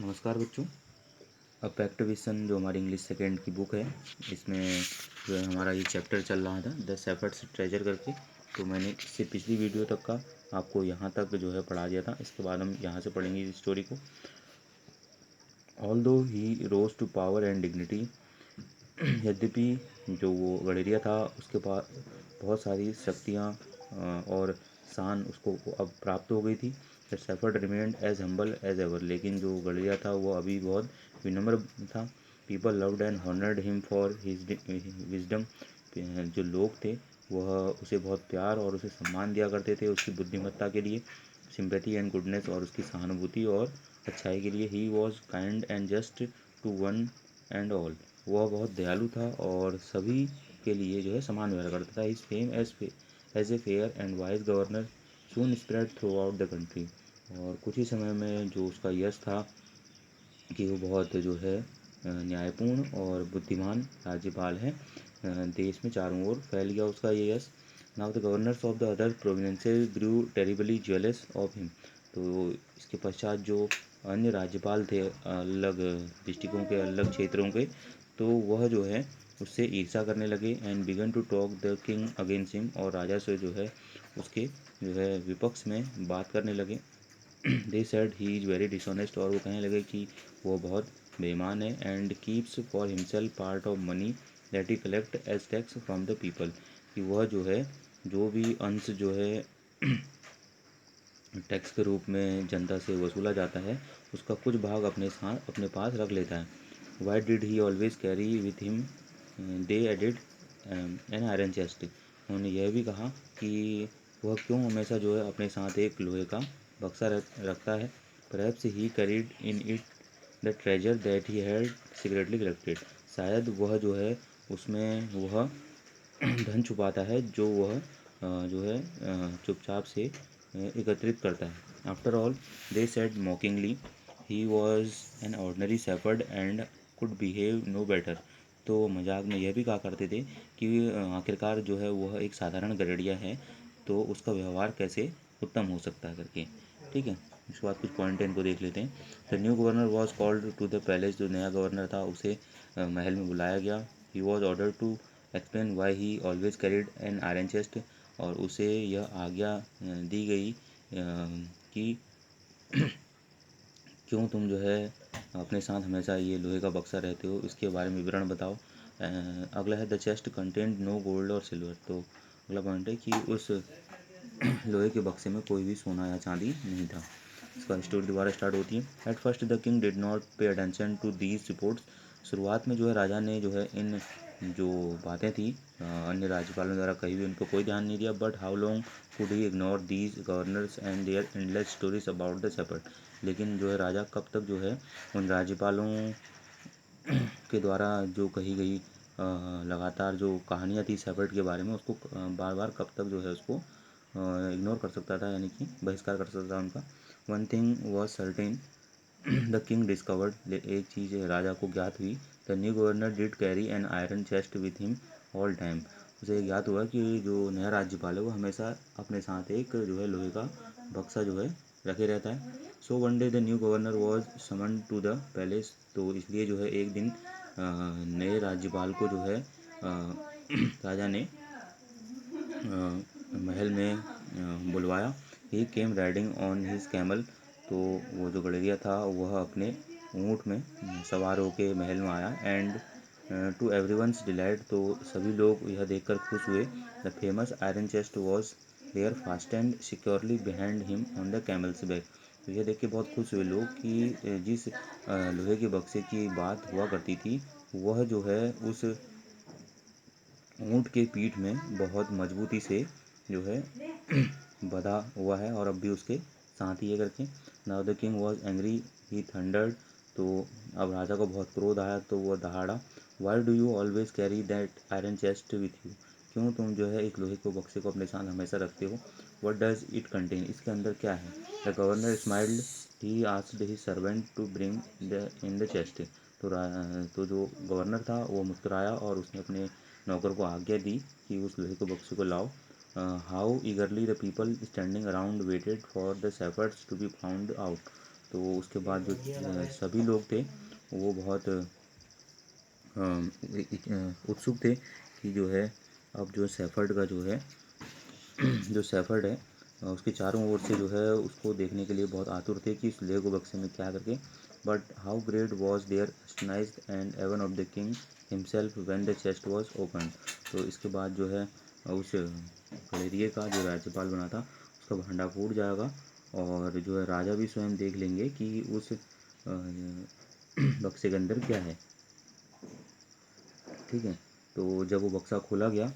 नमस्कार बच्चों। अब पैक्टिविशन जो हमारी इंग्लिश सेकेंड की बुक है, इसमें जो है हमारा ये चैप्टर चल रहा था द शेफर्ड्स ट्रेजर करके। तो मैंने इससे पिछली वीडियो तक का आपको यहाँ तक जो है पढ़ा दिया था। इसके बाद हम यहाँ से पढ़ेंगे इस स्टोरी को। ऑल दो ही रोज टू पावर एंड डिग्निटी, यद्यपि जो वो गडेरिया था उसके पास बहुत सारी शक्तियाँ और शान उसको अब प्राप्त हो गई थी। The shepherd remained as humble as ever, लेकिन जो गडेरिया था वो अभी बहुत विनम्र था। People loved and honoured him for his wisdom, जो लोग थे वह उसे बहुत प्यार और उसे सम्मान दिया करते थे उसकी बुद्धिमत्ता के लिए, सिंपैथी एंड गुडनेस और उसकी सहानुभूति और अच्छाई के लिए। He was kind and just to one and all, वह बहुत दयालु था और सभी के लिए जो है समान व्यवहार करता था। His fame as a fair and wise governor soon spread throughout the country, और कुछ ही समय में जो उसका यश था कि वो बहुत जो है न्यायपूर्ण और बुद्धिमान राज्यपाल है, देश में चारों ओर फैल गया उसका ये यश। Now the governors of the other provinces grew terribly jealous of him, तो इसके पश्चात जो अन्य राज्यपाल थे अलग डिस्ट्रिक्टों के, अलग क्षेत्रों के, तो वह जो है उससे ईर्ष्या करने लगे। And began to talk the king against him, और राजा से जो है उसके जो है विपक्ष में बात करने लगे। They said he is very dishonest, और वो कहने लगे कि वो बहुत बेईमान है। And keeps for himself part of money that he collect as tax from the people, कि वह जो है जो भी अंश जो है टैक्स के रूप में जनता से वसूला जाता है उसका कुछ भाग अपने पास रख लेता है। Why did he always carry with him, they added N iron chest, उन्होंने यह भी कहा कि वह क्यों हमेशा जो है अपने साथ एक लोहे का बक्सा रखता है। Perhaps he carried in it the treasure that he had secretly collected, शायद वह जो है उसमें वह धन छुपाता है जो वह जो है चुपचाप से एकत्रित करता है। After all they said mockingly he was an ordinary shepherd and could behave no better, तो मजाक में यह भी कहा करते थे कि आखिरकार जो है वह एक साधारण गठरिया है, तो उसका व्यवहार कैसे उत्तम हो सकता है करके। ठीक है, उसके बाद कुछ पॉइंट है इनको देख लेते हैं। The new governor was called to the palace, जो नया गवर्नर था उसे महल में बुलाया गया। He was order to explain why he always carried an iron chest, और उसे यह आज्ञा दी गई कि क्यों तुम जो है अपने साथ हमेशा ये लोहे का बक्सा रहते हो, इसके बारे में विवरण बताओ। अगला है the chest content no gold और सिल्वर, तो अगला पॉइंट है कि उस लोहे के बक्से में कोई भी सोना या चांदी नहीं था। इसका स्टोरी दोबारा स्टार्ट होती है। At first the king did not pay attention to these reports, शुरुआत में जो है राजा ने जो है इन जो बातें थी अन्य राज्यपालों द्वारा कही हुई उन पर कोई ध्यान नहीं दिया। But how long could he ignore these governors and their endless stories about the shepherd, लेकिन जो है राजा कब तक जो है उन राज्यपालों के द्वारा जो कही गई लगातार जो कहानियाँ थी शेपर्ड के बारे में उसको बार बार कब तक जो है उसको इग्नोर कर सकता था, यानी कि बहिष्कार कर सकता था उनका। One thing was certain the king discovered, एक चीज़ राजा को ज्ञात हुई। The new governor did carry N iron chest with him all time, उसे ज्ञात हुआ कि जो नया राज्यपाल है वो हमेशा अपने साथ एक जो है लोहे का बक्सा जो है रखे रहता है। So one day the new governor was summon to the palace, तो इसलिए जो है एक दिन नए राज्यपाल को जो है राजा ने महल में बुलवाया। ही केम राइडिंग ऑन हिज कैमल, तो वो जो गडरिया था वह अपने ऊँट में सवार होकर महल में आया। एंड टू एवरीवन्स डिलाइट, तो सभी लोग यह देखकर खुश हुए। The famous iron chest was there fast and securely behind him on the camel's back, तो यह देख के बहुत खुश हुए लोग कि जिस लोहे के बक्से की बात हुआ करती थी वह जो है उस ऊँट के पीठ में बहुत मजबूती से जो है बधा हुआ है और अब भी उसके साथ ही है करके। Now the king was angry he thundered, तो अब राजा को बहुत क्रोध आया तो वह दहाड़ा। Why do you always carry that iron chest with you, क्यों तुम जो है एक लोहे को बक्से को अपने साथ हमेशा रखते हो। वट डज इट कंटेन, इसके अंदर क्या है। The governor smiled he asked his servant to bring the in the chest, तो जो गवर्नर था वो मुस्कुराया और उसने अपने नौकर को आज्ञा दी कि उस लोहे के बक्से को लाओ। How eagerly the people standing around waited for the shepherd's to be found out, तो उसके बाद जो सभी लोग थे वो बहुत उत्सुक थे कि जो है अब जो सेफर्ड का जो है जो सेफर्ड है उसके चारों ओर से जो है उसको देखने के लिए बहुत आतुर थे कि उस लेगो बक्से में क्या करके। But how great was their astonished and even of the king himself when the chest was open. तो इसके बाद जो है उस गलेरिए का जो राज्यपाल बना था उसका भांडा फूट जाएगा और जो है राजा भी स्वयं देख लेंगे कि उस बक्से के अंदर क्या है। ठीक है, तो जब वो बक्सा खोला गया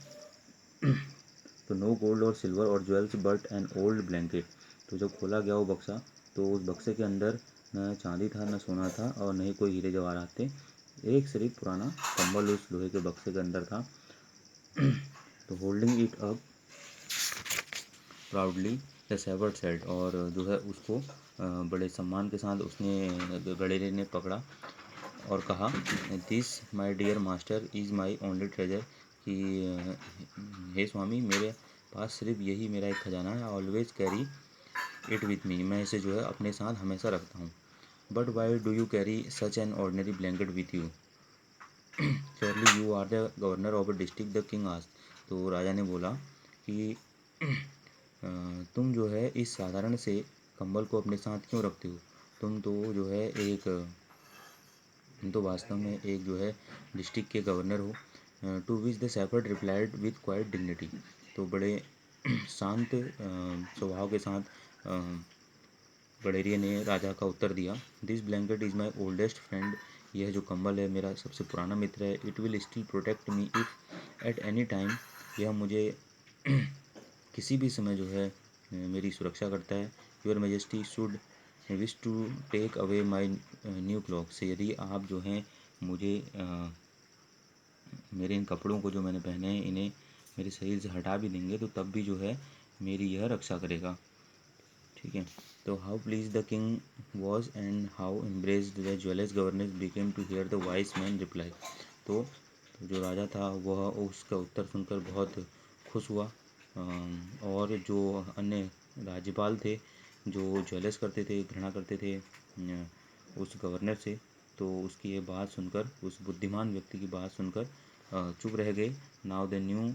तो नो गोल्ड और सिल्वर और jewels but an old blanket. तो जब खोला गया वो बक्सा तो उस बक्से के अंदर न चांदी था न सोना था और न ही कोई हीरे जवाहरात थे। एक सिर्फ पुराना कंबल उस लोहे के बक्से के अंदर था। तो holding it up proudly the savoured said, और जो है उसको बड़े सम्मान के साथ उसने गडेरे ने पकड़ा और कहा, this my dear master is my only treasure, कि हे स्वामी मेरे पास सिर्फ यही मेरा एक खजाना है, always carry it with me, मैं इसे जो है अपने साथ हमेशा रखता हूँ। But why do you carry such an ordinary blanket with you, surely you are the governor of a district, the king asked. तो राजा ने बोला कि तुम जो है इस साधारण से कंबल को अपने साथ क्यों रखते हो, तुम तो जो है तुम तो वास्तव में एक जो है डिस्ट्रिक्ट के गवर्नर हो। To which the shepherd replied with quiet dignity. तो बड़े शांत स्वभाव के साथ गडेरिया ने राजा का उत्तर दिया, this blanket is my oldest friend, यह जो कंबल है मेरा सबसे पुराना मित्र है। It will still protect me if at any time, यह मुझे किसी भी समय जो है मेरी सुरक्षा करता है। Your majesty should wish to take away my new clothes, यदि आप जो हैं मुझे मेरे इन कपड़ों को जो मैंने पहने हैं इन्हें मेरे शरीर से हटा भी देंगे तो तब भी जो है मेरी यह रक्षा करेगा। ठीक है, तो how pleased the king was and how embarrassed the jealous governors became to hear the wise man reply. तो जो राजा था वह उसका उत्तर सुनकर बहुत खुश हुआ, और जो अन्य राज्यपाल थे जो ज्वेलर्स करते थे, घृणा करते थे उस गवर्नर से, तो उसकी ये बात सुनकर, उस बुद्धिमान व्यक्ति की बात सुनकर चुप रह गए। Now they knew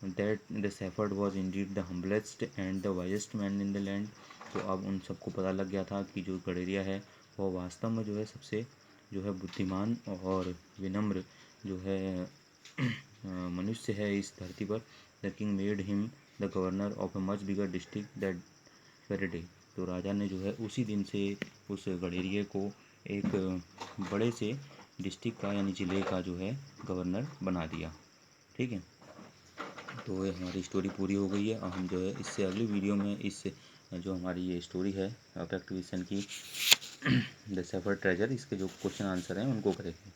that the shepherd was Indeed the humblest and the wisest man in the land. तो अब उन सबको पता लग गया था कि जो गडेरिया है वह वास्तव में जो है सबसे जो है बुद्धिमान और विनम्र जो है मनुष्य है इस धरती पर। The king made him the governor of a much bigger district that very day. तो राजा ने जो है उसी दिन से उस गडेरिया को एक बड़े से डिस्ट्रिक्ट का यानी ज़िले का जो है गवर्नर बना दिया। ठीक है, तो ये हमारी स्टोरी पूरी हो गई है। और हम जो है इससे अगली वीडियो में इस जो हमारी ये स्टोरी है फैक्ट विजन की द सेफर्ड ट्रेजर, इसके जो क्वेश्चन आंसर हैं उनको करेंगे।